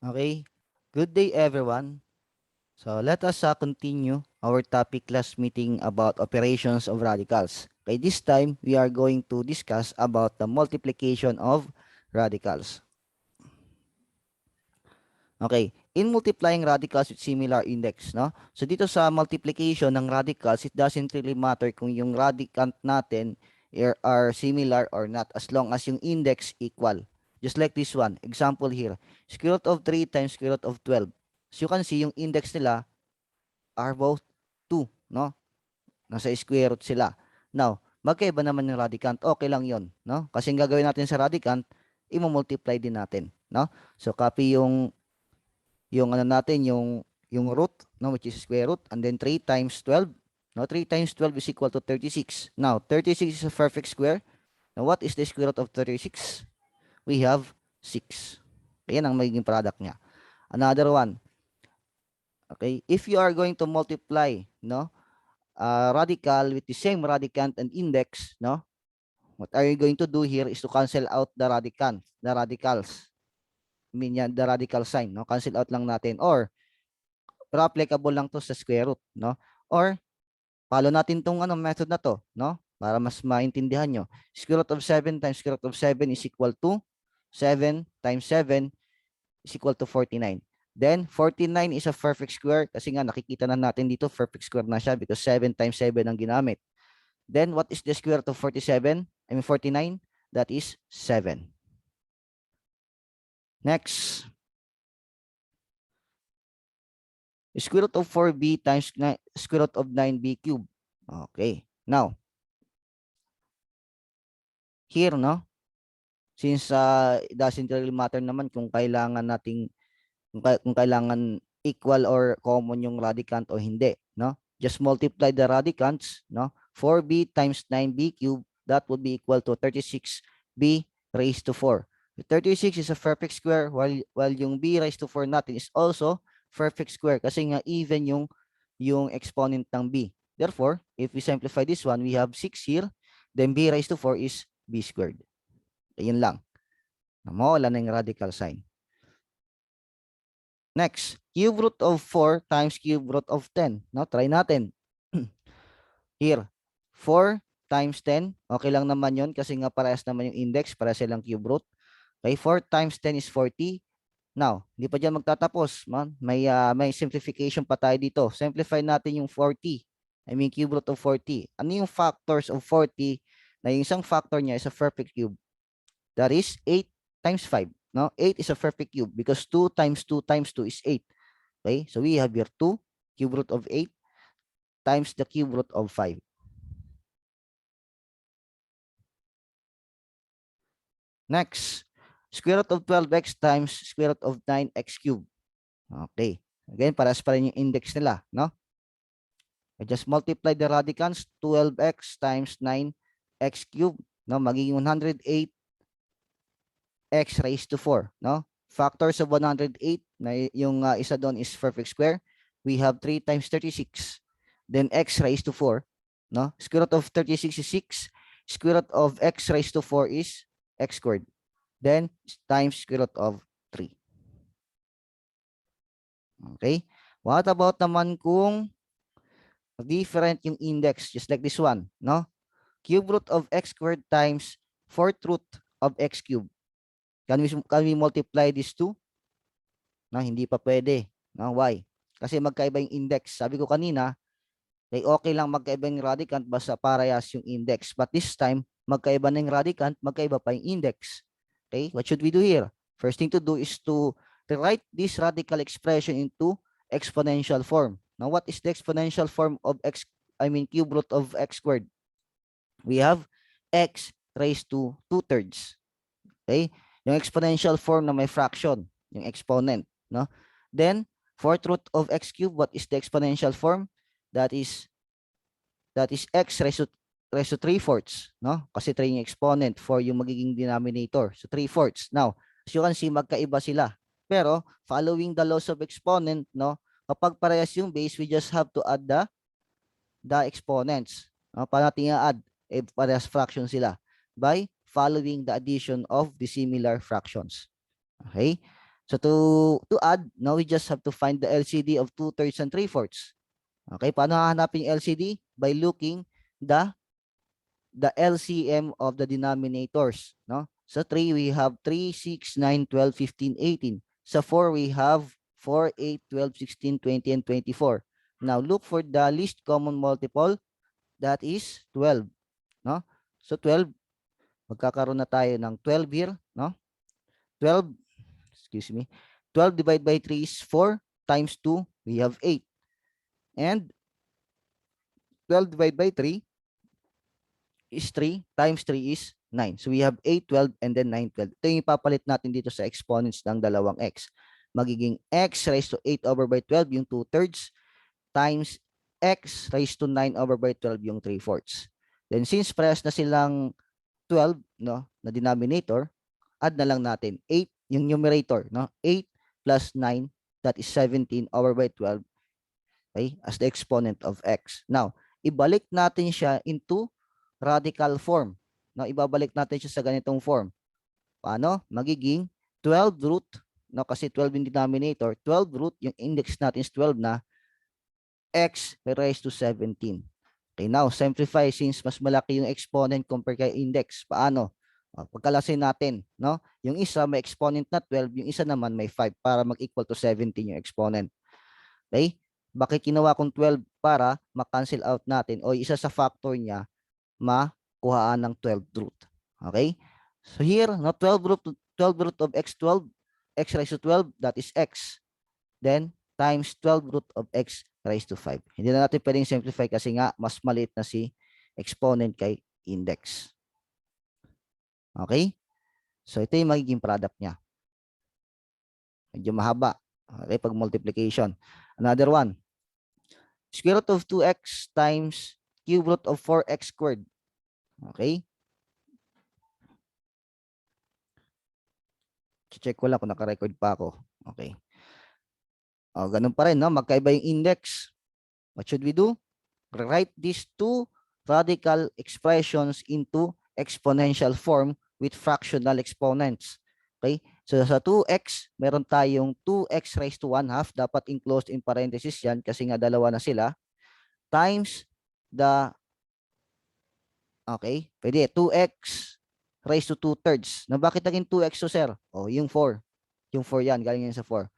Okay. Good day, everyone. So let us continue our topic last meeting about operations of radicals. Okay, this time we are going to discuss about the multiplication of radicals. Okay, in multiplying radicals with similar index, no? So dito sa multiplication ng radicals, it doesn't really matter kung yung radicand natin are similar or not as long as yung index equal. Just like this one, example here, square root of 3 times square root of 12. So you can see yung index nila are both 2, no? Nasa square root sila. Now, magkaiba naman yung radicand, okay lang yon, no? Kasi ang gagawin natin sa radicand, i-multiply din natin, no? So copy yung ano natin, yung root, no, which is square root, and then 3 times 12, no, 3 times 12 is equal to 36. Now, 36 is a perfect square. Now, what is the square root of 36? We have 6. Ayan ang magiging product niya. Another one, okay, if you are going to multiply, no, radical with the same radicand and index, no, what are you going to do here is to cancel out the radicals. I mean, yan, the radical sign, no, cancel out lang natin, or pero applicable lang to sa square root, no? Or follow natin tong ano method na to, no? Para mas maintindihan nyo. Square root of 7 times square root of 7 is equal to 7 times 7 is equal to 49. Then 49 is a perfect square kasi nga nakikita na natin dito perfect square na siya because 7 times 7 ang ginamit. Then what is the square root of 47? I mean 49? That is 7. Next, square root of 4b times square root of 9b cubed. Okay. Now, here, no? Since it doesn't really matter naman kung kailangan nating kung kailangan equal or common yung radicand o hindi, no? Just multiply the radicands, no? 4b times 9b cubed, that would be equal to 36b raised to 4. 36 is a perfect square while yung b raised to 4 natin is also perfect square kasi nga even yung exponent ng b. Therefore, if we simplify this one, we have 6 here, then b raised to 4 is b squared. Ayun lang. Mawala na yung radical sign. Next, cube root of 4 times cube root of 10. No, try natin. Here, 4 times 10. Okay lang naman yun kasi nga parehas naman yung index, para silang cube root. Okay, 4 times 10 is 40. Now, hindi pa dyan magtatapos. Man. May simplification pa tayo dito. Simplify natin yung 40. I mean, cube root of 40. Ano yung factors of 40 na yung isang factor niya is a perfect cube? That is 8 times 5. No? 8 is a perfect cube because 2 times 2 times 2 is 8. Okay? So we have here 2 cube root of 8 times the cube root of 5. Next, square root of 12x times square root of 9x cubed. Okay. Again, paras pa rin yung index nila. No? I just multiply the radicands. 12x times 9x cubed. No? Magiging 108 x raised to 4, no? Factors of 108, na yung isa doon is perfect square. We have 3 times 36. Then x raised to 4, no? Square root of 36 is 6. Square root of x raised to 4 is x squared. Then times square root of 3. Okay? What about naman kung different yung index, just like this one, no? Cube root of x squared times 4th root of x cubed. Can we multiply these two? No, hindi pa pwede. No, why? Kasi magkaiba yung index. Sabi ko kanina, okay lang magkaiba yung radicand basta parehas yung index. But this time, magkaiba na yung radicand, magkaiba pa yung index. Okay, what should we do here? First thing to do is to rewrite this radical expression into exponential form. Now, what is the exponential form of cube root of x squared? We have x raised to 2/3. Okay? Yung exponential form na may fraction, yung exponent, no? Then 4th root of x cubed, what is the exponential form? That is x raised to 3/4, no? Kasi 3 yung exponent, 4 yung magiging denominator. So 3/4. Now, as you can see, magkaiba sila. Pero following the laws of exponent, no? Kapag parehas yung base, we just have to add the exponents. No? Paano natin i-add? Parehas fraction sila by following the addition of the similar fractions. Okay? So to add, now we just have to find the LCD of 2/3 and 3/4. Okay, paano hahanapin yung LCD? By looking the LCM of the denominators, no? So 3 we have 3, 6, 9, 12, 15, 18. So 4 we have 4, 8, 12, 16, 20 and 24. Now look for the least common multiple, that is 12, no? So 12, magkakaroon na tayo ng 12 here, no? 12, excuse me. 12 divided by 3 is 4 times 2, we have 8. And 12 divided by 3 is 3 times 3 is 9. So we have 8, 12, and then 9, 12. Ito yung ipapalit natin dito sa exponents ng dalawang x. Magiging x raised to 8 over by 12, yung 2/3, times x raised to 9 over by 12, yung 3/4. Then since parehas na silang 12, no, na denominator, add na lang natin 8, yung numerator, no? 8 plus 9, that is 17 over by 12, okay, as the exponent of x. Now, ibalik natin siya into radical form. No, ibabalik natin siya sa ganitong form. Paano? Magiging 12 root, no, kasi 12 yung denominator, 12 root, yung index natin is 12 na, x raised to 17. Okay, now simplify since mas malaki yung exponent compare kay index. Paano? Pagkalasin natin, no? Yung isa may exponent na 12, yung isa naman may 5 para mag-equal to 17 yung exponent. Okay? Bakit ginawa kong 12? Para ma-cancel out natin o isa sa factor niya makuhaan ng 12 root. Okay? So here, no, 12 root of x, 12, x raised to 12, that is x. Then, times 12 root of x raised to 5. Hindi na natin pwedeng simplify kasi nga mas maliit na si exponent kay index. Okay? So, ito yung magiging product niya. Medyo mahaba. Okay, pag multiplication. Another one. Square root of 2x times cube root of 4x squared. Okay? Check ko lang kung naka-record pa ako. Okay. O, ganun pa rin, no? Magkaiba yung index. What should we do? Write these two radical expressions into exponential form with fractional exponents. Okay? So sa 2x, meron tayong 2x raised to 1/2. Dapat enclosed in parenthesis yan kasi nga dalawa na sila. Times the, okay, pwede, 2x raised to 2/3. Na bakit naging 2x to, sir? Oh, yung 4. Yung 4 yan, galing yan sa 4.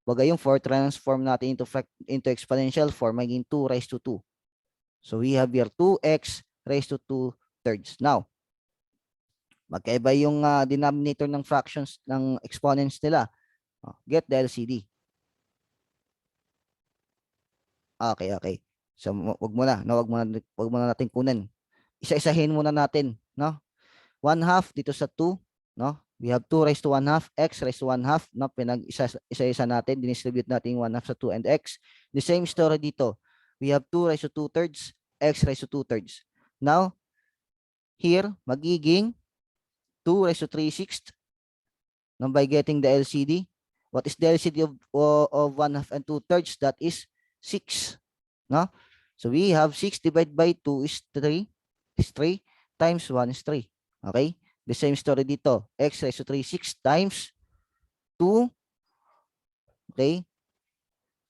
Bagay yung 4, transform natin into exponential form, maging 2 raised to 2. So we have here 2x raised to 2/3. Now, magkaiba yung denominator ng fractions ng exponents nila. Get the LCD. Okay, okay. So wag mo na, no, wag mo na natin kunin. Isa-isahin muna natin, no? 1/2 dito sa 2, no? We have 2 raised to 1/2, x raised to 1/2, no? Isa-isa natin, dinistribute natin 1/2 sa 2 and x. The same story dito. We have 2 raised to 2/3, x raised to 2/3. Now, here, magiging 2 raised to 3/6 no, by getting the LCD. What is the LCD of 1/2 and 2/3? That is 6. No? So we have 6 divided by 2 is 3. Is 3 times 1 is 3. Okay? The same story dito. X raised to 3/6 times 2. Okay?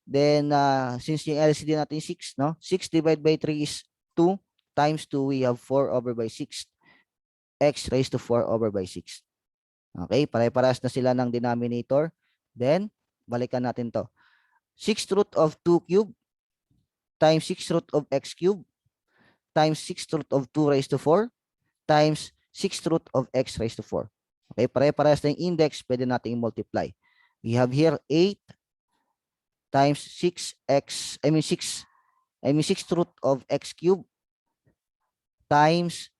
Then, since yung LCD natin 6, no? 6 divided by 3 is 2 times 2, we have 4 over by 6. X raised to 4 over by 6. Okay? Pare-parehas na sila ng denominator. Then, balikan natin to. 6 root of 2 cube times 6 root of x cube times 6 root of 2 raised to 4 times 6 root of x raised to 4. Okay? Pare-parehas na yung index, pwede natin i-multiply. We have here 8 times 6 root of x cube times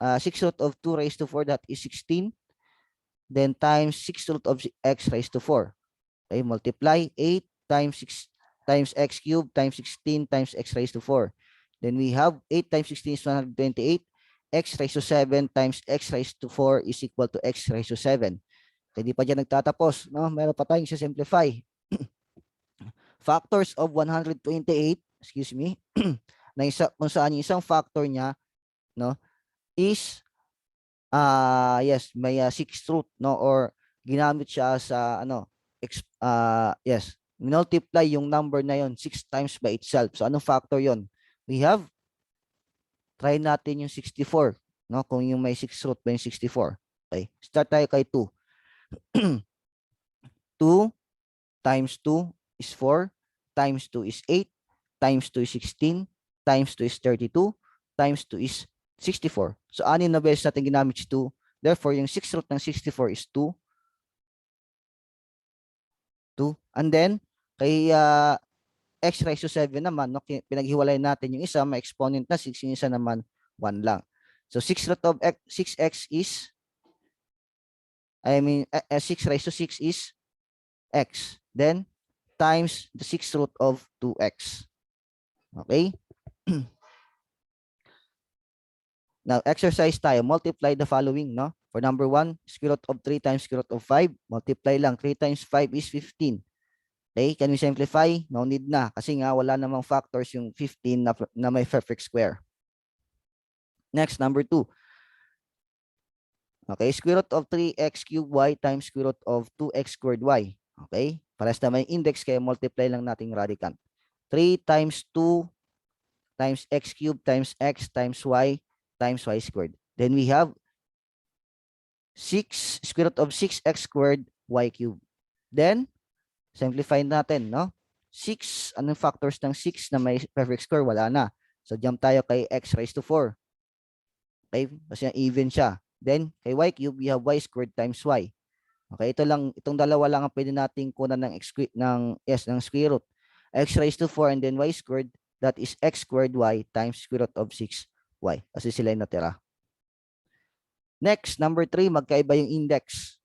6 root of 2 raised to 4, that is 16. Then times 6 root of x raised to 4. Okay, multiply 8 times 6 times x cubed times 16 times x raised to 4. Then we have 8 times 16 is 128. X raised to 7 times x raised to 4 is equal to x raised to 7. Hindi pa dyan nagtatapos. No? Meron pa tayong simplify. Factors of 128, excuse me, na kung saan yung isang factor niya, no, is yes, may 6 root, no, or ginamit siya sa yes, multiply yung number na yon 6 times by itself. So anong factor yon? We have, try natin yung 64, no? Kung yung may 6 root ba yung 64. Okay, start tayo kay 2. 2 times 2 is 4, times 2 is 8, times 2 is 16, times 2 is 32, times 2 is 64. So anin na beses natin ginamit si 2. Therefore, yung 6 root ng 64 is 2. 2. And then, kay x raised to 7 naman, no, pinaghiwalay natin yung isa, may exponent na 6, yung isa naman 1 lang. So 6 root of 6x is, 6 raised to 6 is x. Then, times the 6 root of 2x. Okay? Now, exercise tayo. Multiply the following, no? For number 1, square root of 3 times square root of 5. Multiply lang. 3 times 5 is 15. Okay? Can we simplify? No need na. Kasi nga, wala namang factors yung 15 na may perfect square. Next, number 2. Okay? Square root of 3x cubed y times square root of 2x squared y. Okay? Pares na may index, kaya multiply lang nating radicand. 3 times 2 times x cubed times x times y squared. Then we have 6 square root of 6x squared y cubed. Then, simplify natin, no? 6, anong factors ng 6 na may perfect square? Wala na. So, jump tayo kay x raised to 4. Okay? Kasi even siya. Then, kay y cubed, we have y squared times y. Okay, itong dalawa lang ang pwede nating kunan ng ng square root. X raised to 4 and then y squared, that is x squared y times square root of 6y. Kasi sila yung natira. Next, number 3, magkaiba yung index.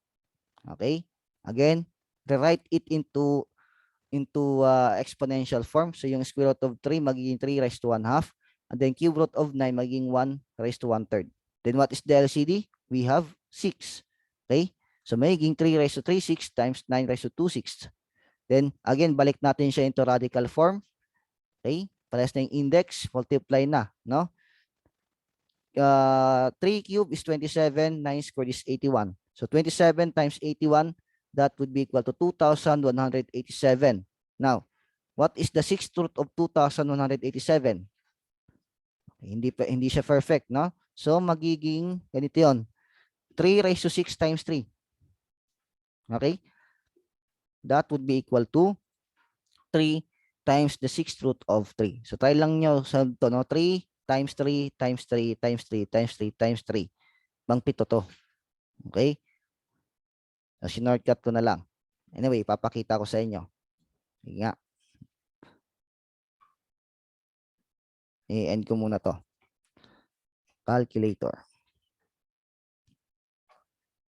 Okay? Again, rewrite it into exponential form. So yung square root of 3 magiging 3 raised to 1/2. And then cube root of 9 magiging 1 raised to 1/3. Then what is the LCD? We have 6. Okay? So magiging 3 raised to 3, 6 times 9 raised to 2, 6. Then again, balik natin siya into radical form. Okay? Parehas na yung index, multiply na, no? 3 cube is 27, 9 squared is 81. So 27 times 81, that would be equal to 2,187. Now, what is the 6th root of 2,187? Hindi siya perfect, no? So magiging ganito 'yon. 3 raised to 6 times 3. Okay? That would be equal to 3 times the 6th root of 3. So try lang nyo sa to, no? 3 times 3 times 3 times 3 times 3 times 3. Bang 7 to. Okay? So sinortcut ko na lang. Anyway, papakita ko sa inyo. Sige nga. I-end ko muna to. Calculator.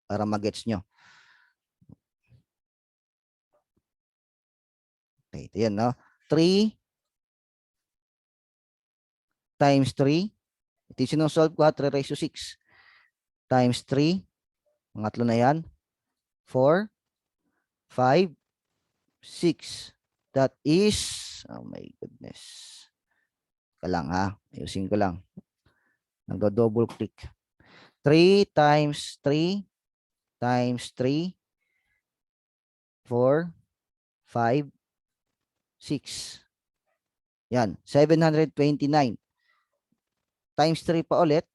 Para mag-gets nyo. Okay, ito yan, no? 3 times 3. Ito yung sinusolve ko, 3 raised to 6. Times 3. Pangatlo na yan. 4, 5, 6. That is, oh my goodness. Kalang ha. Ayusin ko lang. Nag-double click. 3 times 3 times 3. 4, 5, 6. Yan. 729. Times 3 pa ulit.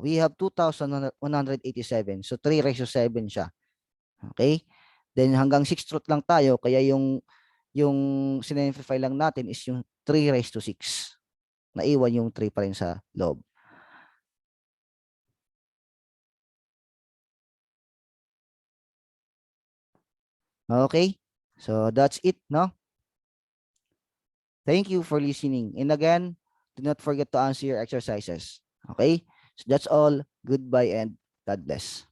We have 2,187. So 3 raised to 7 siya. Okay? Then hanggang 6 root lang tayo. Kaya yung sinimplify lang natin is yung 3 raised to 6. Naiwan yung 3 pa rin sa loob. Okay? So that's it, no? Thank you for listening. And again, do not forget to answer your exercises. Okay? So that's all. Goodbye and God bless.